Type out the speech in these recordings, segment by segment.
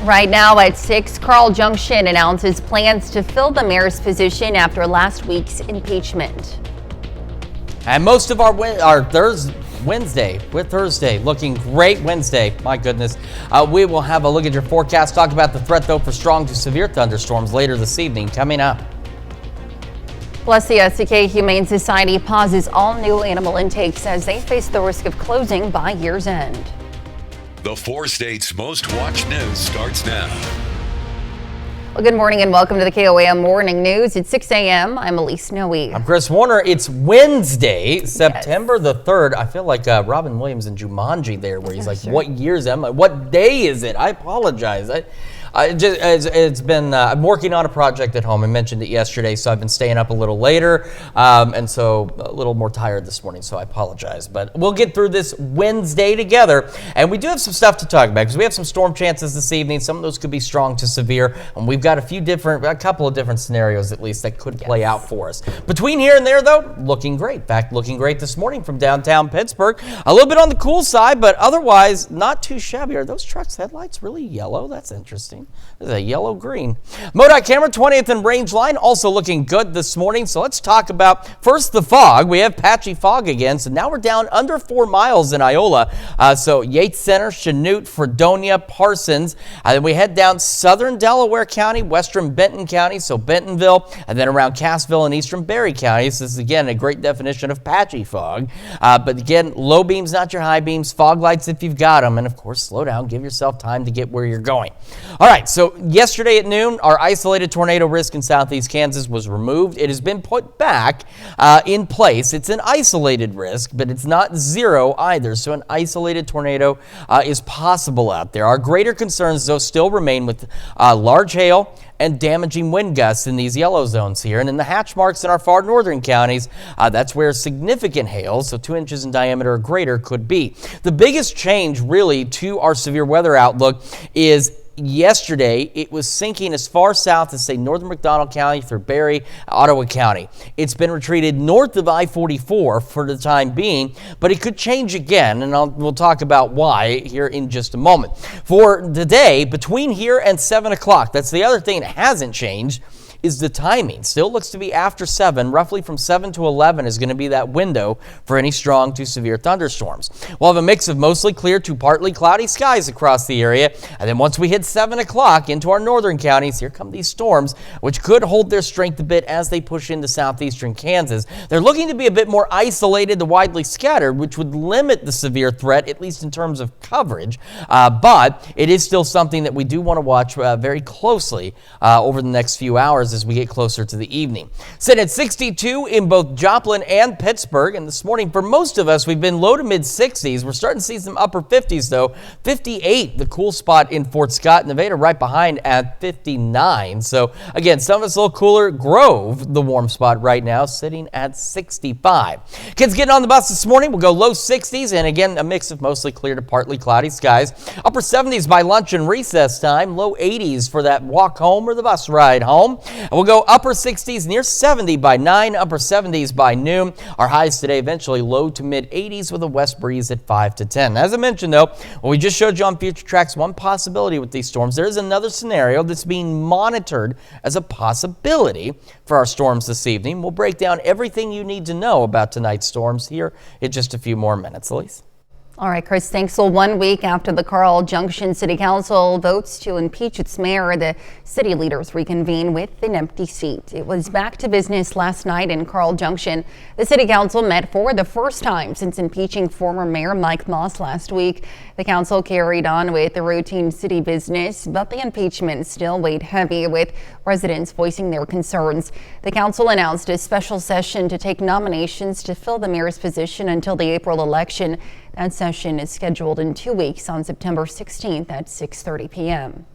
Right now at 6, Carl Junction announces plans to fill the mayor's position after last week's impeachment. And most of our Wednesday looking great. Wednesday, my goodness. We will have a look at your forecast, talk about the threat though for strong to severe thunderstorms later this evening coming up. Plus, the SCK Humane Society pauses all new animal intakes as they face the risk of closing by year's end. The 4 states' most watched news starts now. Well, good morning and welcome to the KOAM Morning News. It's 6 a.m. I'm Elise Noe. I'm Chris Warner. It's Wednesday, September the 3rd. I feel like Robin Williams in Jumanji there, where he's like, sure. What years am I? What day is it? I apologize. It's been, I'm working on a project at home. I mentioned it yesterday, so I've been staying up a little later, and so a little more tired this morning, so I apologize. But we'll get through this Wednesday together, and we do have some stuff to talk about because we have some storm chances this evening. Some of those could be strong to severe, and we've got a couple of different scenarios at least that could play out for us. Between here and there, though, looking great. In fact, looking great this morning from downtown Pittsburgh. A little bit on the cool side, but otherwise not too shabby. Are those trucks' headlights really yellow? That's interesting. This is a yellow-green. MoDOT camera 20th and Range Line also looking good this morning. So let's talk about first the fog. We have patchy fog again. So now we're down under 4 miles in Iola. So Yates Center, Chanute, Fredonia, Parsons. Then we head down southern Delaware County, western Benton County, so Bentonville, and then around Cassville and eastern Berry counties. This is again a great definition of patchy fog. But again, low beams, not your high beams. Fog lights if you've got them, and of course, slow down. Give yourself time to get where you're going. All right, so yesterday at noon, our isolated tornado risk in southeast Kansas was removed. It has been put back in place. It's an isolated risk, but it's not zero either. So an isolated tornado is possible out there. Our greater concerns, though, still remain with large hail and damaging wind gusts in these yellow zones here. And in the hatch marks in our far northern counties, that's where significant hail, so 2 inches in diameter or greater, could be. The biggest change really to our severe weather outlook is yesterday, it was sinking as far south as, say, northern McDonald County through Berry, Ottawa County. It's been retreated north of I-44 for the time being, but it could change again, and we'll talk about why here in just a moment. For today, between here and 7 o'clock, that's the other thing that hasn't changed, is the timing. Still looks to be after 7, roughly from 7 to 11 is going to be that window for any strong to severe thunderstorms. We'll have a mix of mostly clear to partly cloudy skies across the area, and then once we hit 7 o'clock into our northern counties, here come these storms, which could hold their strength a bit as they push into southeastern Kansas. They're looking to be a bit more isolated to widely scattered, which would limit the severe threat, at least in terms of coverage, but it is still something that we do want to watch very closely over the next few hours as we get closer to the evening. Sitting at 62 in both Joplin and Pittsburgh, and this morning for most of us we've been low to mid 60s. We're starting to see some upper 50s though. 58 the cool spot in Fort Scott, Nevada, right behind at 59. So again, some of us a little cooler. Grove, the warm spot right now, sitting at 65. Kids getting on the bus this morning, we'll go low 60s, and again a mix of mostly clear to partly cloudy skies. Upper 70s by lunch and recess time, low 80s for that walk home or the bus ride home. And we'll go upper 60s, near 70 by 9, upper 70s by noon. Our highs today eventually low to mid 80s with a west breeze at 5 to 10. As I mentioned, though, when we just showed you on Future Tracks one possibility with these storms, there is another scenario that's being monitored as a possibility for our storms this evening. We'll break down everything you need to know about tonight's storms here in just a few more minutes. Elise? All right, Chris, thanks. Well, 1 week after the Carl Junction City Council votes to impeach its mayor, the city leaders reconvene with an empty seat. It was back to business last night in Carl Junction. The city council met for the first time since impeaching former mayor Mike Moss last week. The council carried on with the routine city business, but the impeachment still weighed heavy, with residents voicing their concerns. The council announced a special session to take nominations to fill the mayor's position until the April election. That session is scheduled in 2 weeks on September 16th at 6:30 p.m.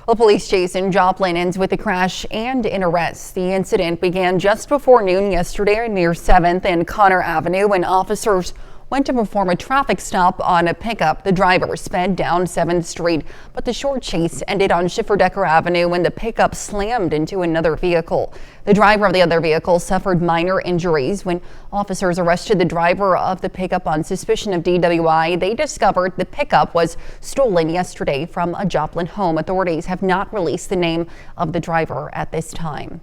A police chase in Joplin ends with a crash and an arrest. The incident began just before noon yesterday near 7th and Connor Avenue when officers went to perform a traffic stop on a pickup. The driver sped down 7th Street, but the short chase ended on Schifferdecker Avenue when the pickup slammed into another vehicle. The driver of the other vehicle suffered minor injuries. When officers arrested the driver of the pickup on suspicion of DWI, they discovered the pickup was stolen yesterday from a Joplin home. Authorities have not released the name of the driver at this time.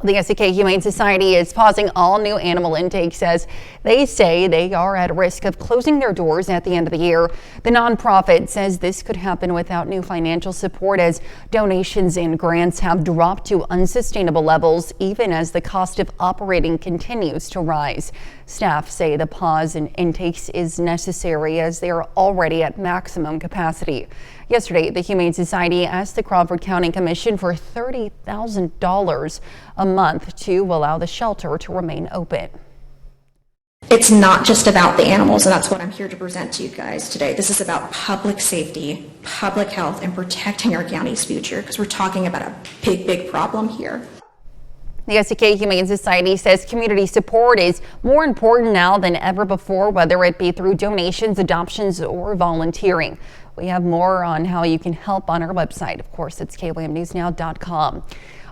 The SEK Humane Society is pausing all new animal intakes as they say they are at risk of closing their doors at the end of the year. The nonprofit says this could happen without new financial support as donations and grants have dropped to unsustainable levels, even as the cost of operating continues to rise. Staff say the pause in intakes is necessary as they are already at maximum capacity. Yesterday, the Humane Society asked the Crawford County Commission for $30,000 a month to allow the shelter to remain open. It's not just about the animals, and that's what I'm here to present to you guys today. This is about public safety, public health, and protecting our county's future, because we're talking about a big problem here. The SEK Humane Society says community support is more important now than ever before, whether it be through donations, adoptions, or volunteering. We have more on how you can help on our website. Of course, it's KOAMnewsnow.com.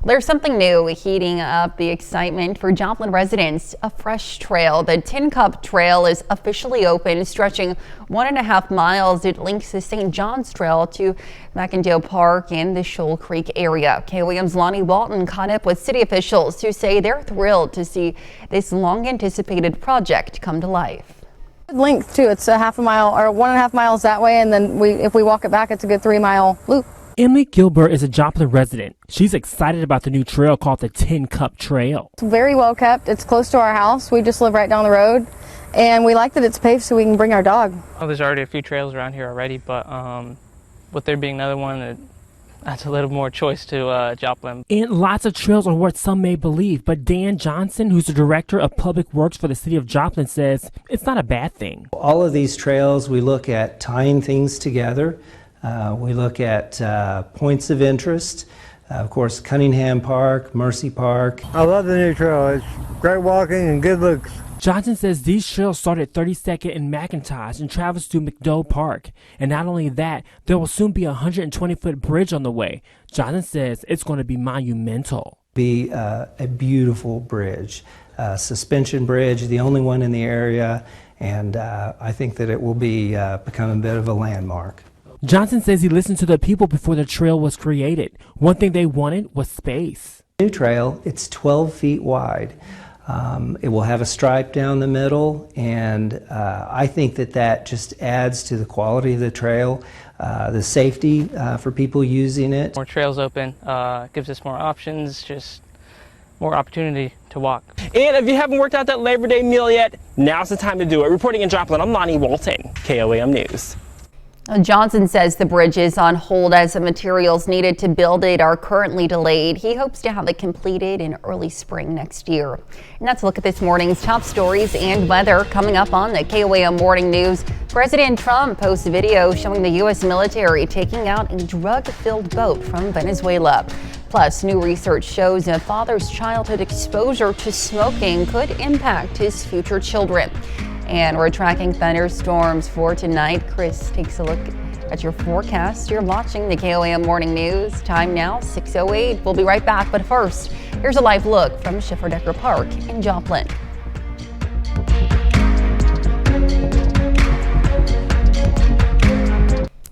There's something new heating up the excitement for Joplin residents. A fresh trail. The Tin Cup Trail is officially open, stretching 1.5 miles. It links the St. John's Trail to Mackendale Park in the Shoal Creek area. KOAM's Lonnie Walton caught up with city officials who say they're thrilled to see this long-anticipated project come to life. Length too. It's a 1/2 mile or 1.5 miles that way, and then if we walk it back, it's a good 3-mile loop. Emily Gilbert is a Joplin resident. She's excited about the new trail called the Tin Cup Trail. It's very well kept. It's close to our house. We just live right down the road, and we like that it's paved so we can bring our dog. Oh, there's already a few trails around here already, but with there being another one, it adds a little more choice to Joplin. And lots of trails are what some may believe, but Dan Johnson, who's the director of public works for the city of Joplin, says it's not a bad thing. All of these trails, we look at tying things together. We look at points of interest. Of course, Cunningham Park, Mercy Park. I love the new trail. It's great walking and good looks. Johnson says these trails start at 32nd and McIntosh and travels to McDowell Park. And not only that, there will soon be a 120-foot bridge on the way. Johnson says it's going to be monumental. Be a beautiful bridge, suspension bridge, the only one in the area, and I think that it will be become a bit of a landmark. Johnson says he listened to the people before the trail was created. One thing they wanted was space. New trail, it's 12 feet wide. It will have a stripe down the middle, and I think that just adds to the quality of the trail, the safety for people using it. More trails open gives us more options, just more opportunity to walk. And if you haven't worked out that Labor Day meal yet, now's the time to do it. Reporting in Joplin, I'm Lonnie Walton, KOAM News. Johnson says the bridge is on hold as the materials needed to build it are currently delayed. He hopes to have it completed in early spring next year. And that's a look at this morning's top stories and weather coming up on the KOAM Morning News. President Trump posts a video showing the U.S. military taking out a drug-filled boat from Venezuela. Plus, new research shows a father's childhood exposure to smoking could impact his future children. And we're tracking thunderstorms for tonight. Chris takes a look at your forecast. You're watching the KOAM Morning News. Time now, 6:08. We'll be right back. But first, here's a live look from Schifferdecker Park in Joplin.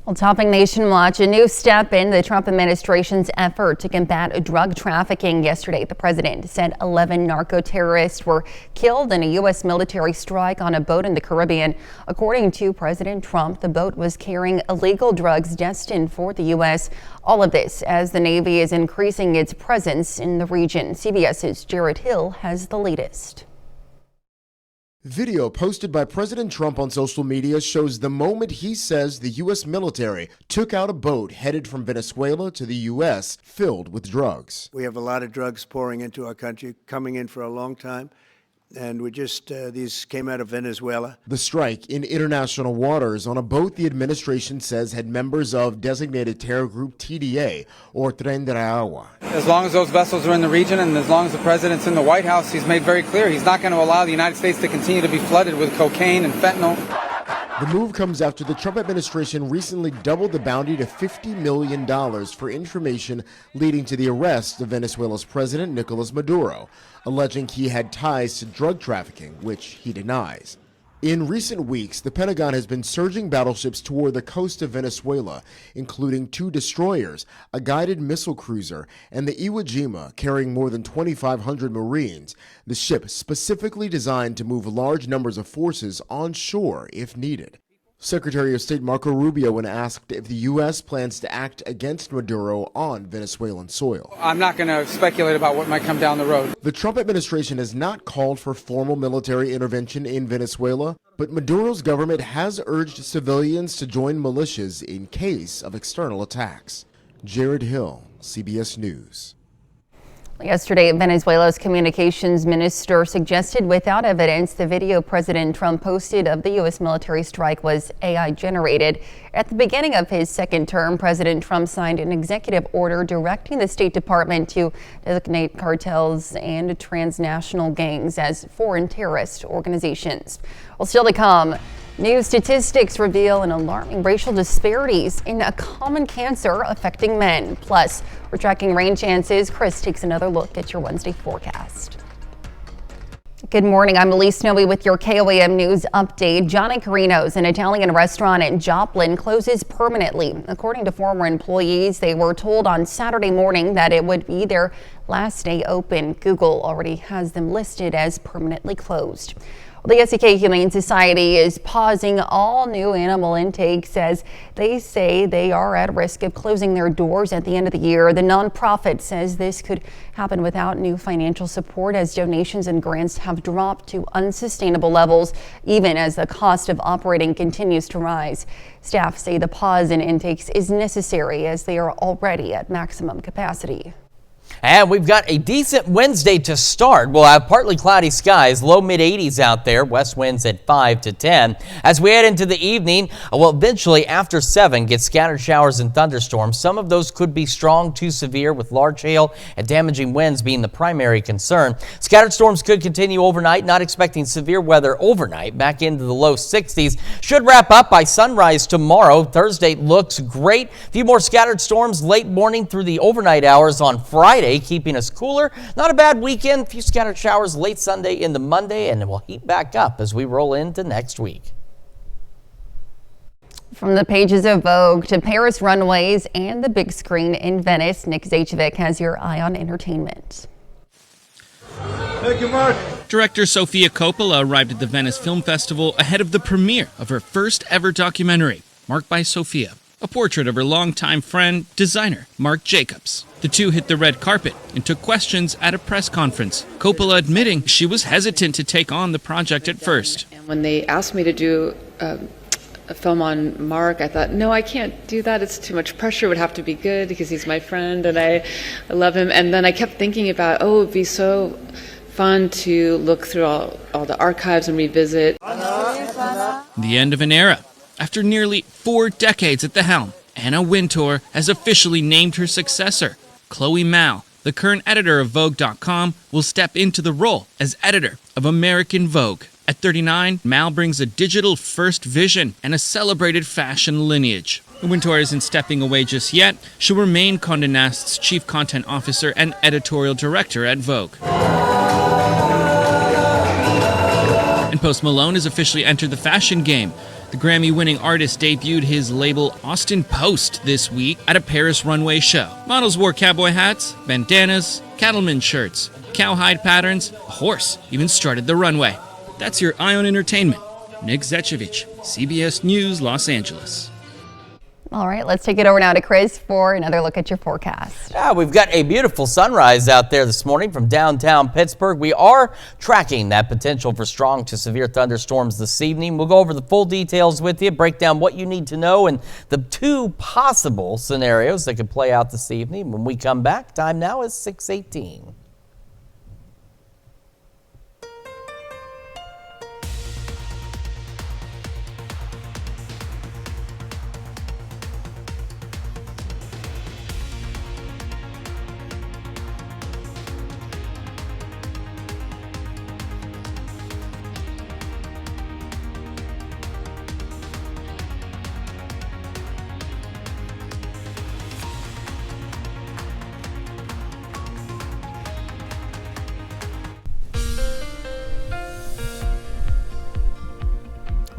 Well, topping Nation Watch, a new step in the Trump administration's effort to combat drug trafficking. Yesterday, the president said 11 narco-terrorists were killed in a U.S. military strike on a boat in the Caribbean. According to President Trump, the boat was carrying illegal drugs destined for the U.S. All of this as the Navy is increasing its presence in the region. CBS's Jared Hill has the latest. Video posted by President Trump on social media shows the moment he says the U.S. military took out a boat headed from Venezuela to the U.S. filled with drugs. We have a lot of drugs pouring into our country, coming in for a long time. and we just, these came out of Venezuela. The strike in international waters on a boat the administration says had members of designated terror group TDA, or Tren de Agua. As long as those vessels are in the region and as long as the president's in the White House, he's made very clear he's not going to allow the United States to continue to be flooded with cocaine and fentanyl. The move comes after the Trump administration recently doubled the bounty to $50 million for information leading to the arrest of Venezuela's president, Nicolas Maduro, alleging he had ties to drug trafficking, which he denies. In recent weeks, the Pentagon has been surging battleships toward the coast of Venezuela, including 2 destroyers, a guided missile cruiser, and the Iwo Jima, carrying more than 2,500 Marines. The ship specifically designed to move large numbers of forces onshore if needed. Secretary of State Marco Rubio, when asked if the U.S. plans to act against Maduro on Venezuelan soil. I'm not going to speculate about what might come down the road. The Trump administration has not called for formal military intervention in Venezuela, but Maduro's government has urged civilians to join militias in case of external attacks. Jared Hill, CBS News. Yesterday, Venezuela's communications minister suggested without evidence the video President Trump posted of the U.S. military strike was AI generated. At the beginning of his second term, President Trump signed an executive order directing the State Department to designate cartels and transnational gangs as foreign terrorist organizations. Well, still to come, new statistics reveal an alarming racial disparities in a common cancer affecting men. Plus, we're tracking rain chances. Chris takes another look at your Wednesday forecast. Good morning. I'm Elise Snowy with your KOAM News update. Johnny Carino's, an Italian restaurant in Joplin, closes permanently. According to former employees, they were told on Saturday morning that it would be their last day open. Google already has them listed as permanently closed. The SEK Humane Society is pausing all new animal intakes as they say they are at risk of closing their doors at the end of the year. The nonprofit says this could happen without new financial support as donations and grants have dropped to unsustainable levels, even as the cost of operating continues to rise. Staff say the pause in intakes is necessary as they are already at maximum capacity. And we've got a decent Wednesday to start. We'll have partly cloudy skies, low mid-80s out there, west winds at 5 to 10. As we head into the evening, we'll eventually after 7 get scattered showers and thunderstorms. Some of those could be strong to severe, with large hail and damaging winds being the primary concern. Scattered storms could continue overnight, not expecting severe weather overnight, back into the low 60s. Should wrap up by sunrise tomorrow. Thursday looks great. A few more scattered storms late morning through the overnight hours on Friday, keeping us cooler. Not a bad weekend. A few scattered showers late Sunday into Monday, and it will heat back up as we roll into next week. From the pages of Vogue to Paris runways and the big screen in Venice, Nick Zachovic has your eye on entertainment. Thank you, Mark. Director Sofia Coppola arrived at the Venice Film Festival ahead of the premiere of her first ever documentary, Marked by Sophia, a portrait of her longtime friend, designer Marc Jacobs. The two hit the red carpet and took questions at a press conference, Coppola admitting she was hesitant to take on the project at first. And when they asked me to do a film on Mark, I thought, no, I can't do that. It's too much pressure. It would have to be good because he's my friend and I love him. And then I kept thinking about, it would be so fun to look through all the archives and revisit. The end of an era. After nearly 4 decades at the helm, Anna Wintour has officially named her successor. Chloe Mao, the current editor of Vogue.com, will step into the role as editor of American Vogue. At 39, Mao brings a digital-first vision and a celebrated fashion lineage. Wintour isn't stepping away just yet. She'll remain Condé Nast's chief content officer and editorial director at Vogue. And Post Malone has officially entered the fashion game. The Grammy-winning artist debuted his label Austin Post this week at a Paris runway show. Models wore cowboy hats, bandanas, cattleman shirts, cowhide patterns, a horse even strutted the runway. That's your eye on entertainment. Nick Zachovic, CBS News, Los Angeles. All right, let's take it over now to Chris for another look at your forecast. Yeah, we've got a beautiful sunrise out there this morning from downtown Pittsburgh. We are tracking that potential for strong to severe thunderstorms this evening. We'll go over the full details with you, break down what you need to know and the 2 possible scenarios that could play out this evening. When we come back, time now is 6:18.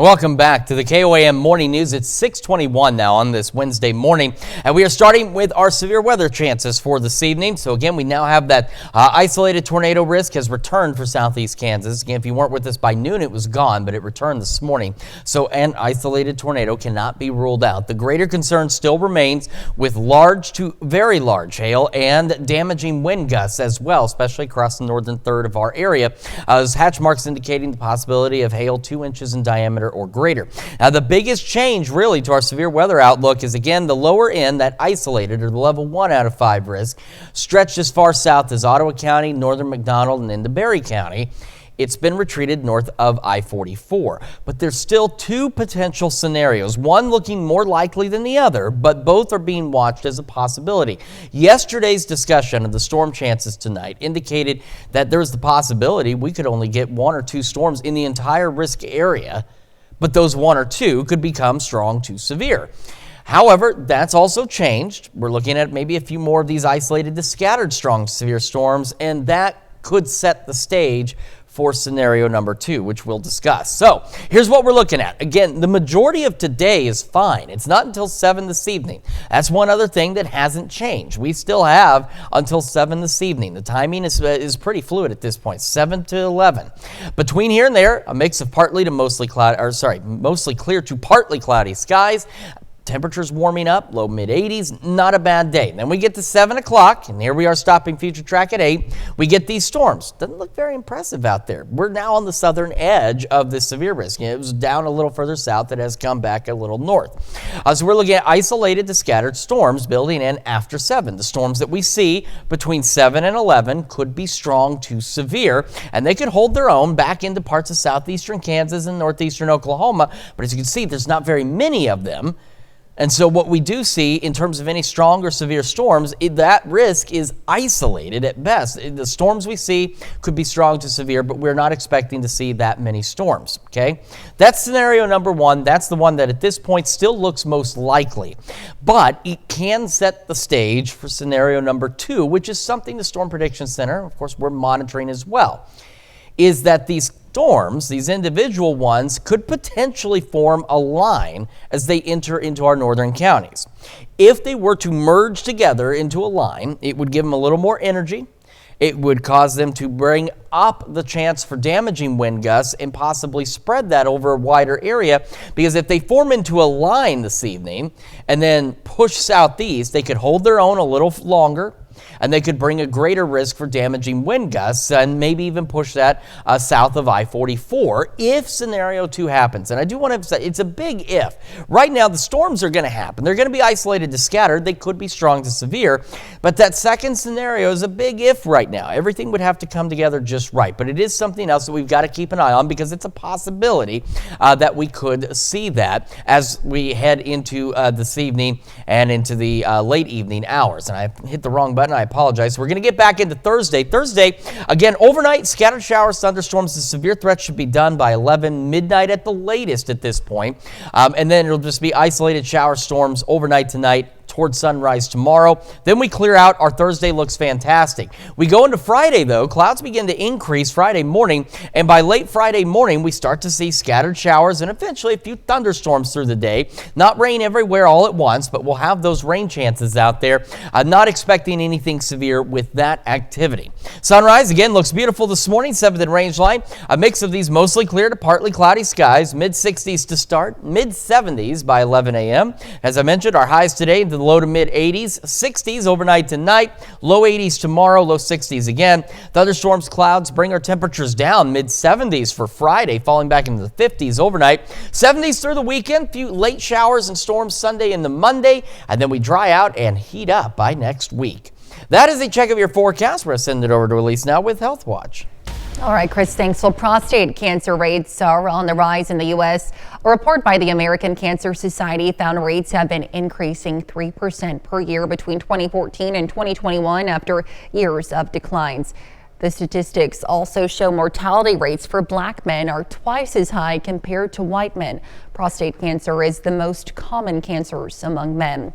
Welcome back to the KOAM Morning News. It's 6:21 now on this Wednesday morning, and we are starting with our severe weather chances for this evening. So again, we now have that isolated tornado risk has returned for southeast Kansas. Again, if you weren't with us by noon, it was gone, but it returned this morning. So an isolated tornado cannot be ruled out. The greater concern still remains with large to very large hail and damaging wind gusts as well, especially across the northern third of our area. As hatch marks indicating the possibility of hail 2 inches in diameter or greater. Now, the biggest change really to our severe weather outlook is again the lower end, that isolated or the level 1 out of 5 risk, stretched as far south as Ottawa County, northern McDonald, and into Berry County. It's been retreated north of I-44, but there's still 2 potential scenarios, one looking more likely than the other, but both are being watched as a possibility. Yesterday's discussion of the storm chances tonight indicated that there's the possibility we could only get 1 or 2 storms in the entire risk area, but those 1 or 2 could become strong to severe. However, that's also changed. We're looking at maybe a few more of these isolated to scattered strong severe storms, and that could set the stage for scenario number 2, which we'll discuss. So here's what we're looking at. Again, the majority of today is fine. It's not until 7 this evening. That's one other thing that hasn't changed. We still have until 7 this evening. The timing is pretty fluid at this point, 7 to 11. Between here and there, a mix of partly to mostly clear to partly cloudy skies. Temperatures warming up, low mid-80s, not a bad day. Then we get to 7 o'clock, and here we are stopping future track at 8. We get these storms. Doesn't look very impressive out there. We're now on the southern edge of the severe risk. It was down a little further south. It has come back a little north. So we're looking at isolated to scattered storms building in after 7. The storms that we see between 7 and 11 could be strong to severe, and they could hold their own back into parts of southeastern Kansas and northeastern Oklahoma. But as you can see, there's not very many of them. And so what we do see in terms of any strong or severe storms, that risk is isolated at best. The storms we see could be strong to severe, but we're not expecting to see that many storms, okay? That's scenario number 1. That's the one that at this point still looks most likely. But it can set the stage for scenario number 2, which is something the Storm Prediction Center, of course, we're monitoring as well, is that these storms, these individual ones, could potentially form a line as they enter into our northern counties. If they were to merge together into a line, it would give them a little more energy. It would cause them to bring up the chance for damaging wind gusts and possibly spread that over a wider area, because if they form into a line this evening and then push southeast, they could hold their own a little longer, and they could bring a greater risk for damaging wind gusts and maybe even push that south of I-44 if scenario 2 happens. And I do want to emphasize, it's a big if. Right now, the storms are going to happen. They're going to be isolated to scattered. They could be strong to severe. But that second scenario is a big if right now. Everything would have to come together just right. But it is something else that we've got to keep an eye on, because it's a possibility that we could see that as we head into this evening and into the late evening hours. And I hit the wrong button. I apologize. We're going to get back into Thursday. Thursday, again, overnight, scattered showers, thunderstorms. The severe threats should be done by 11 midnight at the latest at this point. And then it'll just be isolated shower storms overnight tonight towards sunrise tomorrow. Then we clear out. Our Thursday looks fantastic. We go into Friday, though. Clouds begin to increase Friday morning, and by late Friday morning, we start to see scattered showers and eventually a few thunderstorms through the day. Not rain everywhere all at once, but we'll have those rain chances out there. I'm not expecting anything severe with that activity. Sunrise, again, looks beautiful this morning. 7th and range line. A mix of these mostly clear to partly cloudy skies. Mid-60s to start. Mid-70s by 11 a.m. As I mentioned, our highs today into the low to mid-80s, 60s overnight tonight, low 80s tomorrow, low 60s again. Thunderstorms, clouds bring our temperatures down, mid-70s for Friday, falling back into the 50s overnight. 70s through the weekend, few late showers and storms Sunday into Monday, and then we dry out and heat up by next week. That is a check of your forecast. We're going to send it over to Elise now with Health Watch. All right, Chris, thanks. Well, prostate cancer rates are on the rise in the U.S. A report by the American Cancer Society found rates have been increasing 3% per year between 2014 and 2021 after years of declines. The statistics also show mortality rates for black men are twice as high compared to white men. Prostate cancer is the most common cancer among men.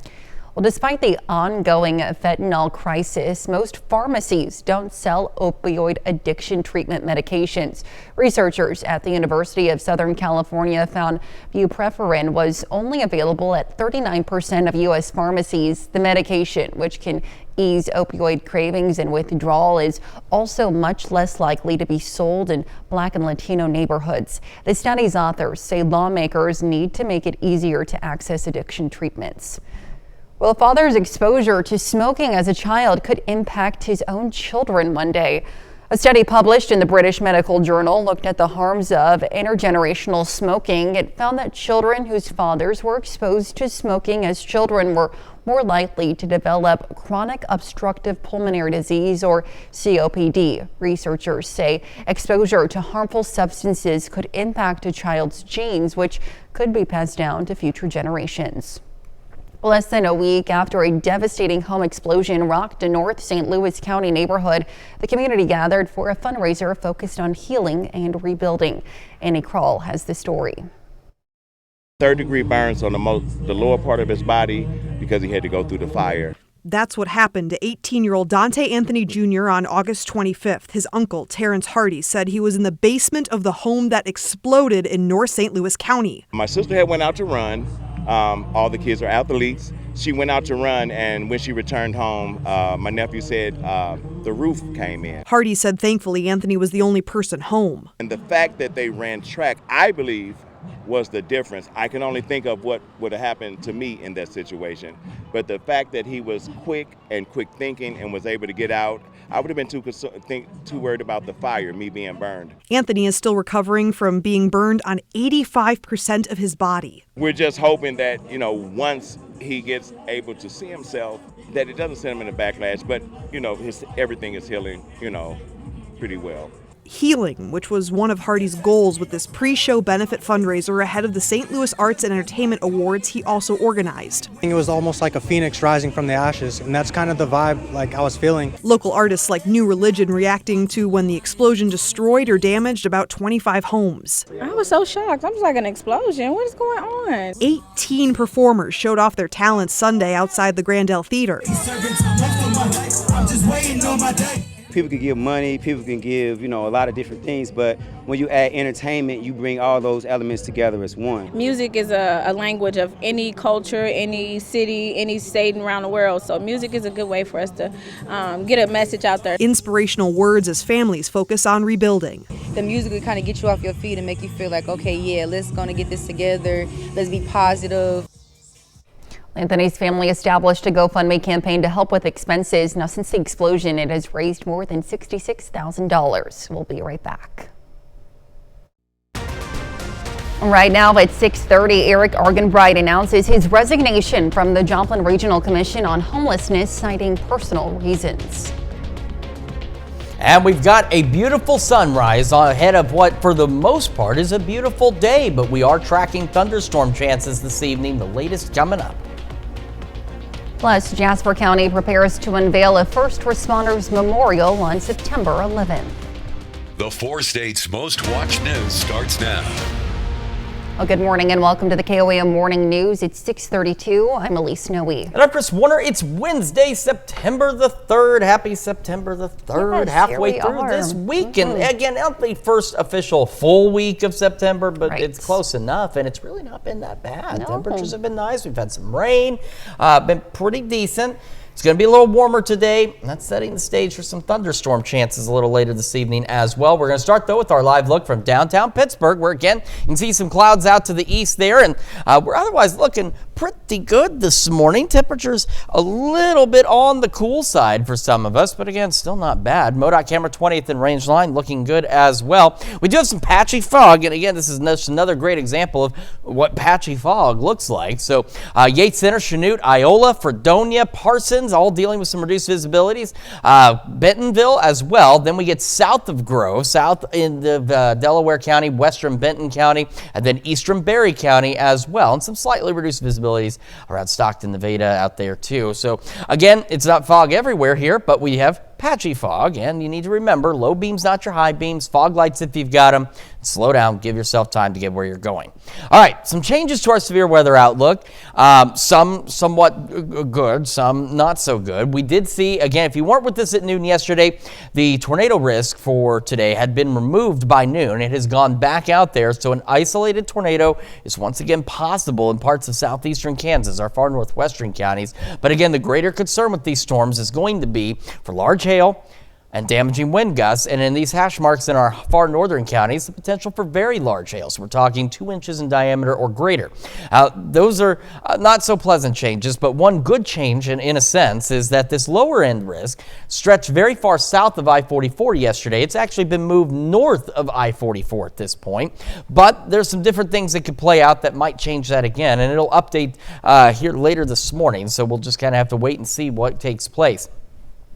Well, despite the ongoing fentanyl crisis, most pharmacies don't sell opioid addiction treatment medications. Researchers at the University of Southern California found buprenorphine was only available at 39% of U.S. pharmacies. The medication, which can ease opioid cravings and withdrawal, is also much less likely to be sold in Black and Latino neighborhoods. The study's authors say lawmakers need to make it easier to access addiction treatments. Well, a father's exposure to smoking as a child could impact his own children one day. A study published in the British Medical Journal looked at the harms of intergenerational smoking. It found that children whose fathers were exposed to smoking as children were more likely to develop chronic obstructive pulmonary disease, or COPD. Researchers say exposure to harmful substances could impact a child's genes, which could be passed down to future generations. Less than a week after a devastating home explosion rocked a North St. Louis County neighborhood, the community gathered for a fundraiser focused on healing and rebuilding. Annie Kroll has the story. Third-degree burns on the lower part of his body because he had to go through the fire. That's what happened to 18-year-old Dante Anthony Jr. on August 25th. His uncle, Terrence Hardy, said he was in the basement of the home that exploded in North St. Louis County. My sister had went out to run. All the kids are athletes. She went out to run, and when she returned home, my nephew said the roof came in. Hardy said thankfully Anthony was the only person home. And the fact that they ran track, I believe, was the difference. I can only think of what would have happened to me in that situation. But the fact that he was quick thinking and was able to get out, I would have been too worried about the fire, me being burned. Anthony is still recovering from being burned on 85% of his body. We're just hoping that, once he gets able to see himself, that it doesn't send him in a backlash, but, everything is healing, pretty well. Healing, which was one of Hardy's goals with this pre-show benefit fundraiser ahead of the St. Louis Arts and Entertainment Awards he also organized. It was almost like a phoenix rising from the ashes, and that's kind of the vibe I was feeling. Local artists like New Religion reacting to when the explosion destroyed or damaged about 25 homes. I was so shocked. I was like, an explosion? What is going on? 18 performers showed off their talents Sunday outside the Grandel Theater. People can give money, people can give, a lot of different things, but when you add entertainment, you bring all those elements together as one. Music is a language of any culture, any city, any state around the world, so music is a good way for us to get a message out there. Inspirational words as families focus on rebuilding. The music will kind of get you off your feet and make you feel like, okay, yeah, let's gonna get this together, let's be positive. Anthony's family established a GoFundMe campaign to help with expenses. Now, since the explosion, it has raised more than $66,000. We'll be right back. Right now at 6:30, Eric Argenbright announces his resignation from the Joplin Regional Commission on Homelessness, citing personal reasons. And we've got a beautiful sunrise ahead of what, for the most part, is a beautiful day, but we are tracking thunderstorm chances this evening, the latest coming up. Plus, Jasper County prepares to unveil a first responders memorial on September 11th. The 4 states' most watched news starts now. Well, good morning and welcome to the KOAM Morning News. It's 6:32. I'm Elise Snowe. And I'm Chris Warner. It's Wednesday, September the 3rd. Happy September the 3rd. Yes, halfway through this week. And again, not the first official full week of September, but it's close enough. And it's really not been that bad. No. Temperatures have been nice. We've had some rain, been pretty decent. It's going to be a little warmer today, and that's setting the stage for some thunderstorm chances a little later this evening as well. We're going to start, though, with our live look from downtown Pittsburgh, where, again, you can see some clouds out to the east there, and we're otherwise looking pretty good this morning. Temperatures a little bit on the cool side for some of us, but, again, still not bad. MoDOT camera 20th in range line looking good as well. We do have some patchy fog, and, again, this is just another great example of what patchy fog looks like. So Yates Center, Chanute, Iola, Fredonia, Parsons, all dealing with some reduced visibilities. Bentonville as well. Then we get south of Grove, south in the Delaware County, western Benton County, and then eastern Berry County as well. And some slightly reduced visibilities around Stockton, Nevada out there too. So again, it's not fog everywhere here, but we have patchy fog, and you need to remember low beams, not your high beams, fog lights if you've got them. slow down, give yourself time to get where you're going. All right, some changes to our severe weather outlook. Some somewhat good, some not so good. We did see, again, if you weren't with us at noon yesterday, the tornado risk for today had been removed by noon. It has gone back out there, so an isolated tornado is once again possible in parts of southeastern Kansas, our far northwestern counties. But again, the greater concern with these storms is going to be for large hail and damaging wind gusts, and in these hash marks in our far northern counties, the potential for very large hail. So we're talking 2 inches in diameter or greater. Those are not so pleasant changes, but one good change in a sense is that this lower end risk stretched very far south of I-44 yesterday. It's actually been moved north of I-44 at this point, but there's some different things that could play out that might change that again, and it'll update here later this morning, so we'll just kind of have to wait and see what takes place.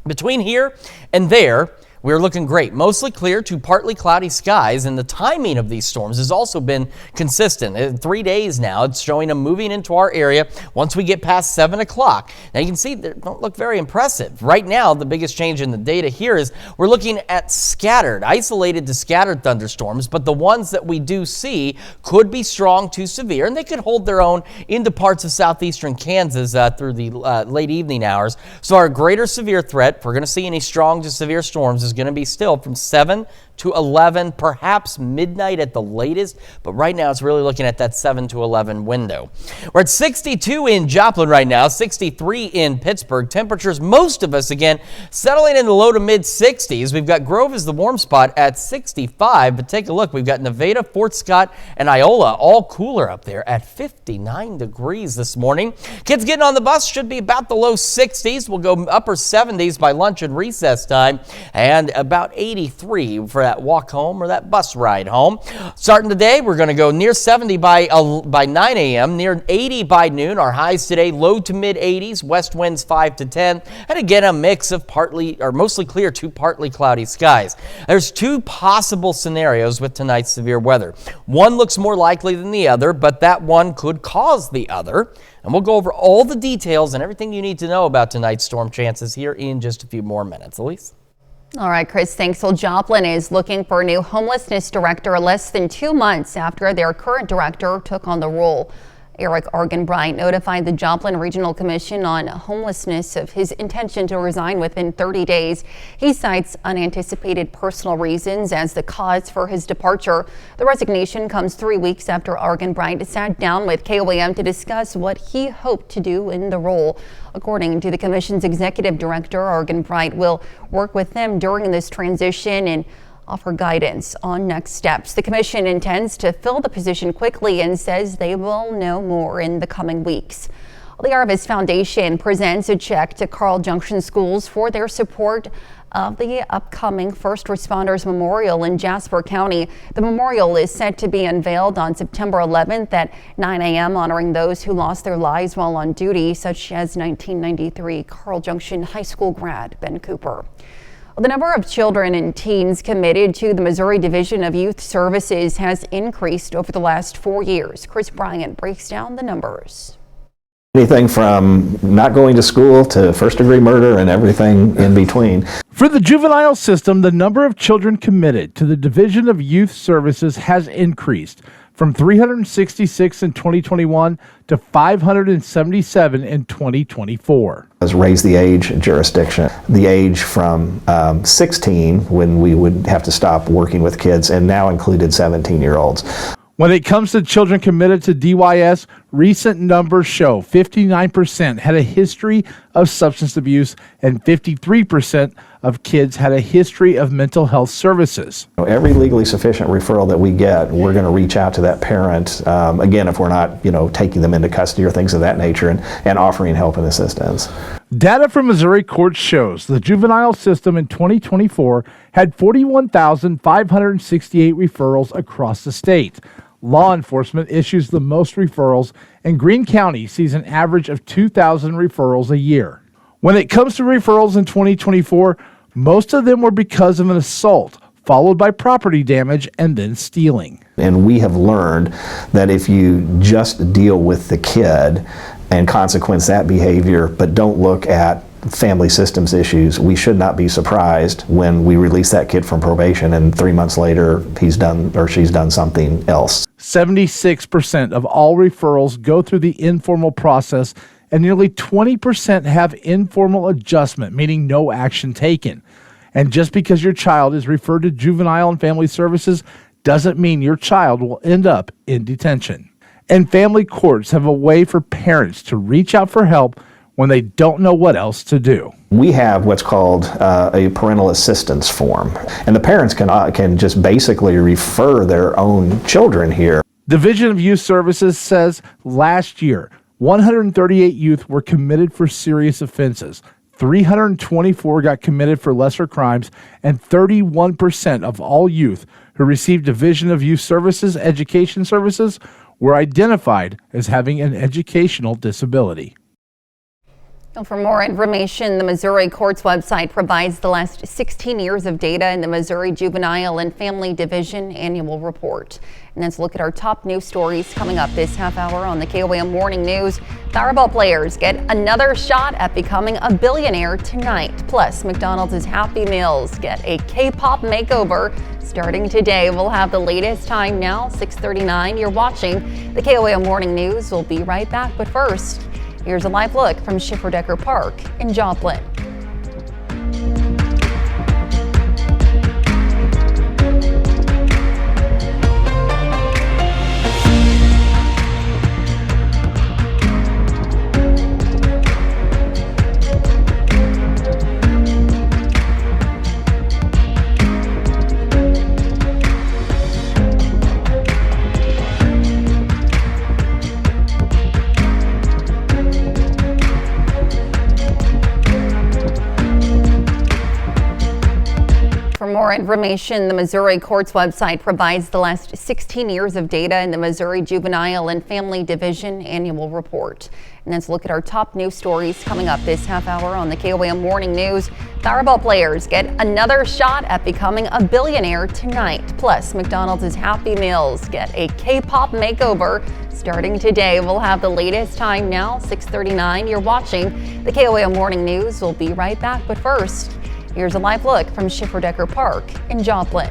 Between here and there, we're looking great. Mostly clear to partly cloudy skies, and the timing of these storms has also been consistent. In 3 days now, it's showing them moving into our area once we get past 7 o'clock. Now you can see they don't look very impressive. Right now, the biggest change in the data here is we're looking at scattered, isolated to scattered thunderstorms, but the ones that we do see could be strong to severe, and they could hold their own into parts of southeastern Kansas through the late evening hours. So our greater severe threat, if we're going to see any strong to severe storms, is going to be still from 7 to 11, perhaps midnight at the latest, but right now it's really looking at that 7 to 11 window. We're at 62 in Joplin right now, 63 in Pittsburgh. Temperatures, most of us, again, settling in the low to mid 60s. We've got Grove as the warm spot at 65, but take a look. We've got Nevada, Fort Scott, and Iola all cooler up there at 59 degrees this morning. Kids getting on the bus should be about the low 60s. We'll go upper 70s by lunch and recess time, and about 83 for that walk home or that bus ride home. Starting today, we're going to go near 70 by 9 a.m., near 80 by noon. Our highs today, low to mid 80s, west winds 5 to 10, and again, a mix of partly or mostly clear to partly cloudy skies. There's two possible scenarios with tonight's severe weather. One looks more likely than the other, but that one could cause the other. And we'll go over all the details and everything you need to know about tonight's storm chances here in just a few more minutes. Elise? All right, Chris, thanks. Well, Joplin is looking for a new homelessness director less than 2 months after their current director took on the role. Eric Argenbright notified the Joplin Regional Commission on Homelessness of his intention to resign within 30 days. He cites unanticipated personal reasons as the cause for his departure. The resignation comes 3 weeks after Argenbright sat down with KOAM to discuss what he hoped to do in the role. According to the commission's executive director, Argenbright will work with them during this transition and offer guidance on next steps. The commission intends to fill the position quickly and says they will know more in the coming weeks. The Arvis Foundation presents a check to Carl Junction schools for their support of the upcoming First Responders Memorial in Jasper County. The memorial is set to be unveiled on September 11th at 9 a.m., honoring those who lost their lives while on duty, such as 1993 Carl Junction High School grad Ben Cooper. The number of children and teens committed to the Missouri Division of Youth Services has increased over the last 4 years. Chris Bryant breaks down the numbers. Anything from not going to school to first-degree murder and everything in between. For the juvenile system, the number of children committed to the Division of Youth Services has increased from 366 in 2021 to 577 in 2024. Has raised the age in jurisdiction, the age from 16 when we would have to stop working with kids, and now included 17-year-olds. When it comes to children committed to DYS, recent numbers show 59% had a history of substance abuse and 53% of kids had a history of mental health services. Every legally sufficient referral that we get, we're going to reach out to that parent, again, if we're not, taking them into custody or things of that nature, and offering help and assistance. Data from Missouri courts shows the juvenile system in 2024 had 41,568 referrals across the state. Law enforcement issues the most referrals, and Greene County sees an average of 2,000 referrals a year. When it comes to referrals in 2024, most of them were because of an assault, followed by property damage and then stealing. And we have learned that if you just deal with the kid and consequence that behavior, but don't look at family systems issues, we should not be surprised when we release that kid from probation and 3 months later he's done or she's done something else. 76% of all referrals go through the informal process, and nearly 20% have informal adjustment, meaning no action taken. And just because your child is referred to Juvenile and Family Services doesn't mean your child will end up in detention. And family courts have a way for parents to reach out for help when they don't know what else to do. We have what's called a parental assistance form, and the parents can just basically refer their own children here. Division of Youth Services says last year, 138 youth were committed for serious offenses. 324 got committed for lesser crimes, and 31% of all youth who received Division of Youth Services education services were identified as having an educational disability. And for more information, the Missouri Courts website provides the last 16 years of data in the Missouri Juvenile and Family Division Annual Report. And let's look at our top news stories coming up this half hour on the KOAM Morning News. Powerball players get another shot at becoming a billionaire tonight. Plus, McDonald's Happy Meals get a K-pop makeover starting today. We'll have the latest time now, 6:39. You're watching the KOAM Morning News. We'll be right back, but first, here's a live look from Schiffer-Decker Park in Joplin. For more information, the Missouri Courts website provides the last 16 years of data in the Missouri Juvenile and Family Division Annual Report. And let's look at our top news stories coming up this half hour on the KOAM Morning News. Powerball players get another shot at becoming a billionaire tonight. Plus, McDonald's Happy Meals get a K-pop makeover starting today. We'll have the latest time now, 6:39. You're watching the KOAM Morning News. We'll be right back, but first, here's a live look from Schiffer-Decker Park in Joplin.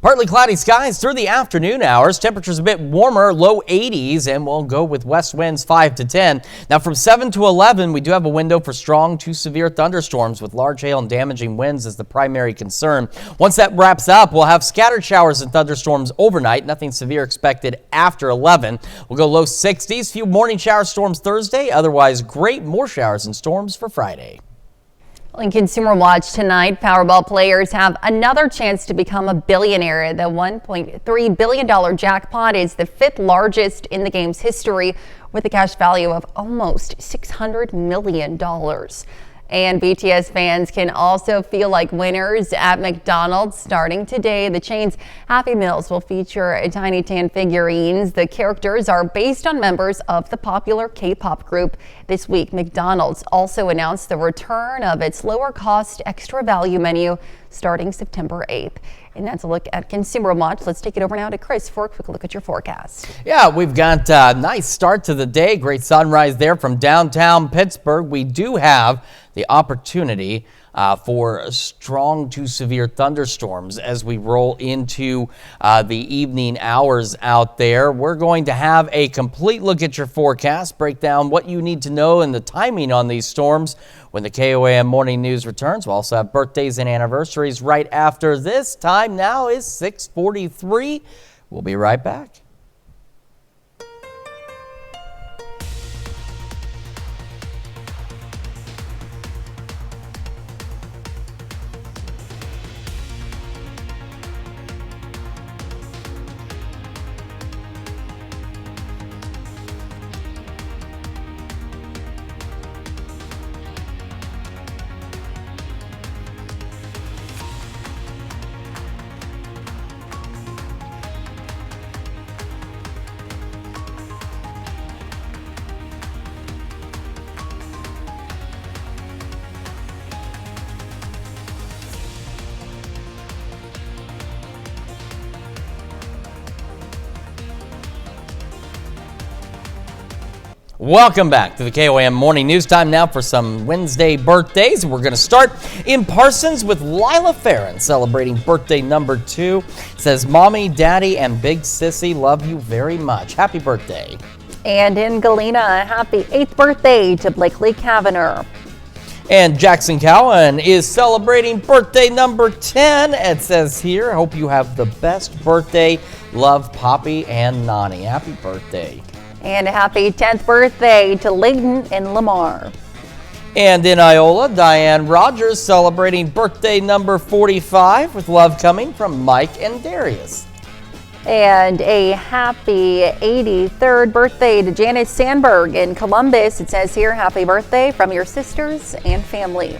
Partly cloudy skies through the afternoon hours. Temperatures a bit warmer, low 80s, and we'll go with west winds 5 to 10. Now from 7 to 11, we do have a window for strong to severe thunderstorms with large hail and damaging winds as the primary concern. Once that wraps up, we'll have scattered showers and thunderstorms overnight. Nothing severe expected after 11. We'll go low 60s. Few morning shower storms Thursday. Otherwise, great more showers and storms for Friday. In Consumer Watch tonight, Powerball players have another chance to become a billionaire. The $1.3 billion jackpot is the fifth largest in the game's history, with a cash value of almost $600 million. And BTS fans can also feel like winners at McDonald's starting today. The chain's Happy Meals will feature tiny tan figurines. The characters are based on members of the popular K-pop group. This week, McDonald's also announced the return of its lower cost extra value menu starting September 8th. And that's a look at Consumer Watch. Let's take it over now to Chris for a quick look at your forecast. Yeah, we've got a nice start to the day. Great sunrise there from downtown Pittsburgh. We do have the opportunity for strong to severe thunderstorms as we roll into the evening hours out there. We're going to have a complete look at your forecast, break down what you need to know and the timing on these storms when the KOAM Morning News returns. We'll also have birthdays and anniversaries right after this. Time now is 6:43. We'll be right back. Welcome back to the KOAM Morning News. Time now for some Wednesday birthdays. We're going to start in Parsons with Lila Farron celebrating birthday number 2. It says, Mommy, Daddy, and Big Sissy love you very much. Happy birthday. And in Galena, happy 8th birthday to Blakely Kavanagh. And Jackson Cowan is celebrating birthday number 10. It says here, hope you have the best birthday. Love, Poppy and Nani. Happy birthday. And a happy 10th birthday to Layton and Lamar. And in Iola, Diane Rogers celebrating birthday number 45 with love coming from Mike and Darius. And a happy 83rd birthday to Janice Sandberg in Columbus. It says here, happy birthday from your sisters and family.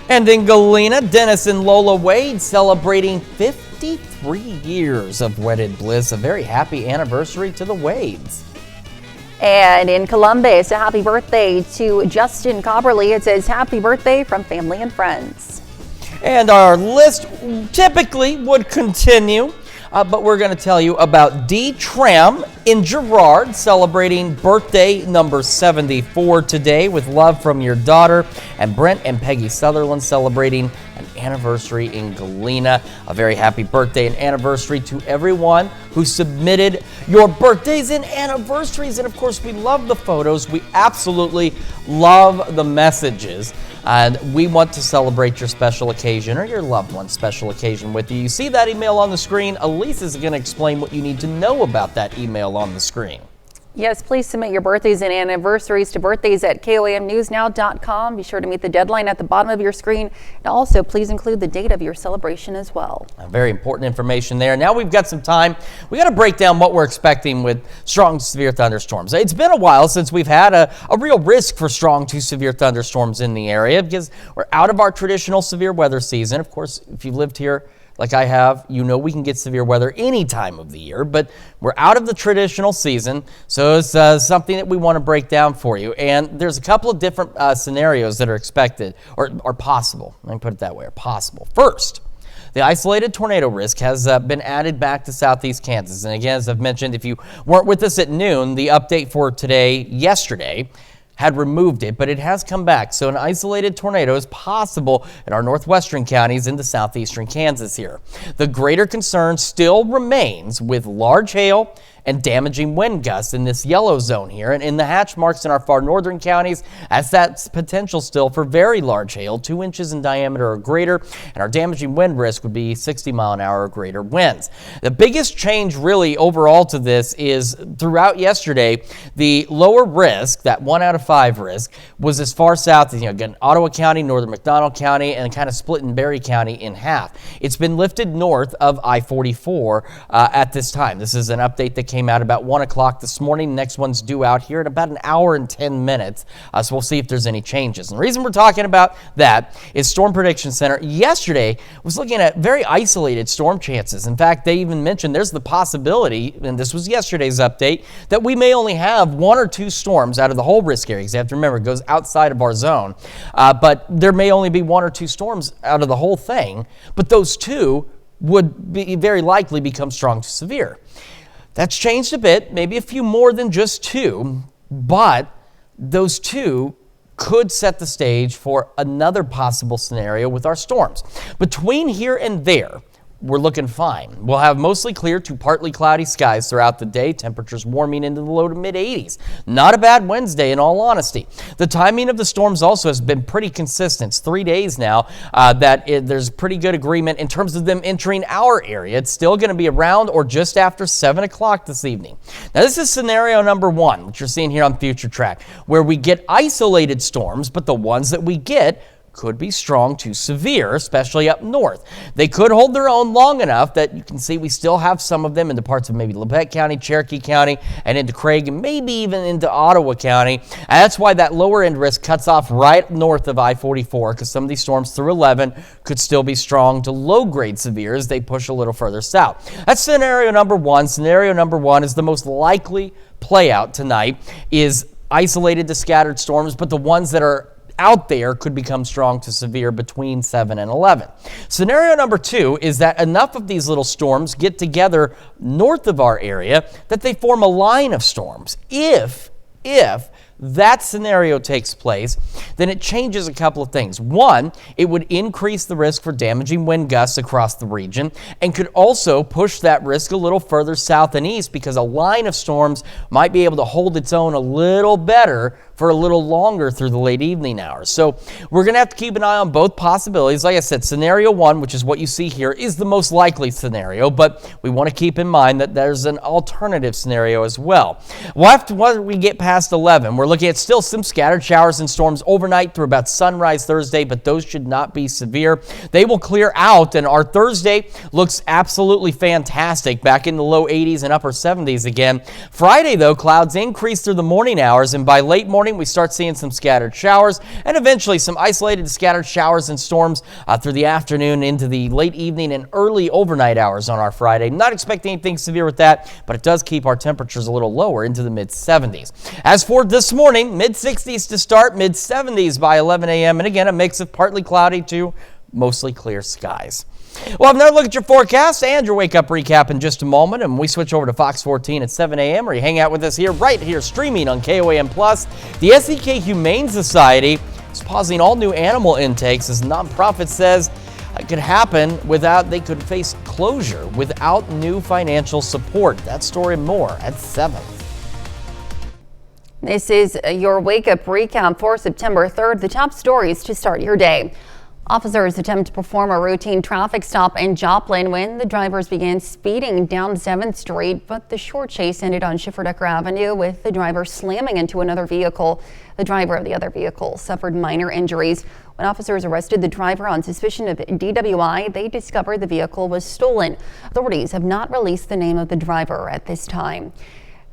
And in Galena, Dennis and Lola Wade celebrating 53 years of wedded bliss. A very happy anniversary to the Wades. And in Columbus, a happy birthday to Justin Cobberly. It says happy birthday from family and friends. And our list typically would continue, but we're going to tell you about Dee Tram in Girard celebrating birthday number 74 today with love from your daughter. And Brent and Peggy Sutherland celebrating an anniversary in Galena. A very happy birthday and anniversary to everyone who submitted your birthdays and anniversaries. And of course, we love the photos. We absolutely love the messages. And we want to celebrate your special occasion or your loved one's special occasion with you. You see that email on the screen? Elise is going to explain what you need to know about that email on the screen. Yes, please submit your birthdays and anniversaries to birthdays@koamnewsnow.com. Be sure to meet the deadline at the bottom of your screen. And also, please include the date of your celebration as well. Very important information there. Now we've got some time. We got to break down what we're expecting with strong to severe thunderstorms. It's been a while since we've had a real risk for strong to severe thunderstorms in the area because we're out of our traditional severe weather season. Of course, if you've lived here like I have, you know we can get severe weather any time of the year, but we're out of the traditional season, so it's something that we want to break down for you. And there's a couple of different scenarios that are expected, or are possible. Let me put it that way, are possible. First, the isolated tornado risk has been added back to southeast Kansas. And again, as I've mentioned, if you weren't with us at noon, the update for today, yesterday, had removed it, but it has come back. So an isolated tornado is possible in our northwestern counties into southeastern Kansas here. The greater concern still remains with large hail and damaging wind gusts in this yellow zone here. And in the hatch marks in our far northern counties, as that's potential still for very large hail, 2 inches in diameter or greater, and our damaging wind risk would be 60 mile an hour or greater winds. The biggest change really overall to this is throughout yesterday, the lower risk, that 1 out of 5 risk, was as far south as, again, Ottawa County, northern McDonald County, and kind of split in Berry County in half. It's been lifted north of I-44 at this time. This is an update that came out about 1 o'clock this morning. The next one's due out here in about an hour and 10 minutes. So we'll see if there's any changes. And the reason we're talking about that is Storm Prediction Center yesterday was looking at very isolated storm chances. In fact, they even mentioned there's the possibility, and this was yesterday's update, that we may only have 1 or 2 storms out of the whole risk area. Because you have to remember, it goes outside of our zone. But there may only be 1 or 2 storms out of the whole thing. But those 2 would be very likely become strong to severe. That's changed a bit, maybe a few more than just 2, but those 2 could set the stage for another possible scenario with our storms. Between here and there, we're looking fine. We'll have mostly clear to partly cloudy skies throughout the day, temperatures warming into the low to mid 80s. Not a bad Wednesday in all honesty. The timing of the storms also has been pretty consistent. It's 3 days now there's pretty good agreement in terms of them entering our area. It's still going to be around or just after 7 o'clock this evening. Now this is scenario number 1, which you're seeing here on Future Track, where we get isolated storms, but the ones that we get could be strong to severe, especially up north. They could hold their own long enough that you can see we still have some of them into parts of maybe Labette County, Cherokee County, and into Craig, and maybe even into Ottawa County. And that's why that lower end risk cuts off right north of I-44, because some of these storms through 11 could still be strong to low-grade severe as they push a little further south. That's scenario number 1. Scenario number 1 is the most likely play out tonight, is isolated to scattered storms, but the ones that are out there could become strong to severe between 7 and 11. Scenario number 2 is that enough of these little storms get together north of our area that they form a line of storms. If If that scenario takes place, then it changes a couple of things. One, it would increase the risk for damaging wind gusts across the region and could also push that risk a little further south and east because a line of storms might be able to hold its own a little better for a little longer through the late evening hours. So we're going to have to keep an eye on both possibilities. Like I said, scenario one, which is what you see here, is the most likely scenario, but we want to keep in mind that there's an alternative scenario as well. Once we get past 11, we're looking at still some scattered showers and storms overnight through about sunrise Thursday, but those should not be severe. They will clear out, and our Thursday looks absolutely fantastic, back in the low 80s and upper 70s again. Friday, though, clouds increase through the morning hours, and by late morning, we start seeing some scattered showers and eventually some isolated scattered showers and storms through the afternoon into the late evening and early overnight hours on our Friday. Not expecting anything severe with that, but it does keep our temperatures a little lower into the mid-70s. As for this morning, mid-60s to start, mid-70s by 11 a.m. And again, a mix of partly cloudy to mostly clear skies. We'll have another look at your forecast and your wake-up recap in just a moment, and we switch over to Fox 14 at 7 a.m. or you hang out with us right here streaming on KOAM+. The SEK Humane Society is pausing all new animal intakes as the nonprofit says it could happen they could face closure without new financial support. That story and more at 7. This is your wake-up recap for September 3rd. The top stories to start your day. Officers attempt to perform a routine traffic stop in Joplin when the drivers began speeding down 7th Street, but the short chase ended on Schifferdecker Avenue with the driver slamming into another vehicle. The driver of the other vehicle suffered minor injuries. When officers arrested the driver on suspicion of DWI, they discovered the vehicle was stolen. Authorities have not released the name of the driver at this time.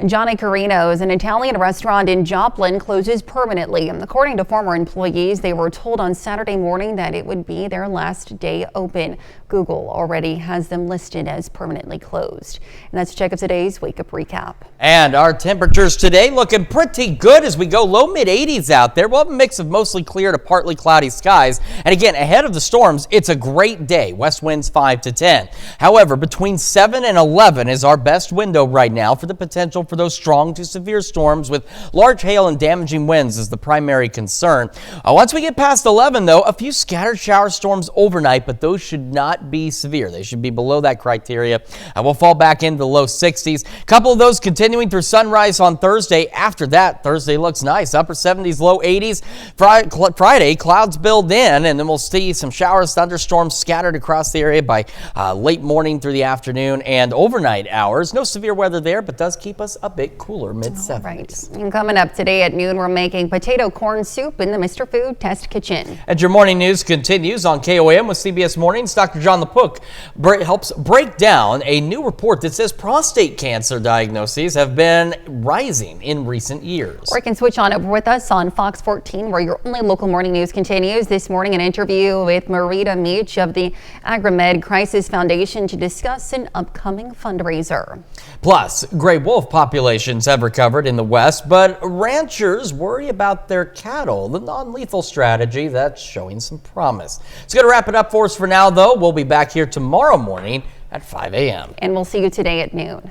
Johnny Carino's, an Italian restaurant in Joplin, closes permanently. And according to former employees, they were told on Saturday morning that it would be their last day open. Google already has them listed as permanently closed. And that's a check of today's Wake Up Recap. And our temperatures today looking pretty good as we go low mid 80s out there. We'll have a mix of mostly clear to partly cloudy skies. And again, ahead of the storms, it's a great day. West winds 5 to 10. However, between 7 and 11 is our best window right now for the potential for those strong to severe storms with large hail and damaging winds is the primary concern. Once we get past 11, though, a few scattered shower storms overnight, but those should not be severe. They should be below that criteria. We'll fall back into the low 60s. A couple of those continuing through sunrise on Thursday. After that, Thursday looks nice. Upper 70s, low 80s. Friday, clouds build in, and then we'll see some showers, thunderstorms scattered across the area by late morning through the afternoon and overnight hours. No severe weather there, but does keep us a bit cooler, mid-70s. Right. And coming up today at noon, we're making potato corn soup in the Mr. Food Test Kitchen. And your morning news continues on KOAM with CBS Mornings. Dr. John LaPook helps break down a new report that says prostate cancer diagnoses have been rising in recent years. Or you can switch on over with us on Fox 14, where your only local morning news continues. This morning, an interview with Marita Meach of the AgriMed Crisis Foundation to discuss an upcoming fundraiser. Plus, gray wolf populations have recovered in the West, but ranchers worry about their cattle, the non-lethal strategy that's showing some promise. It's going to wrap it up for us for now, though. We'll be back here tomorrow morning at 5 a.m. And we'll see you today at noon.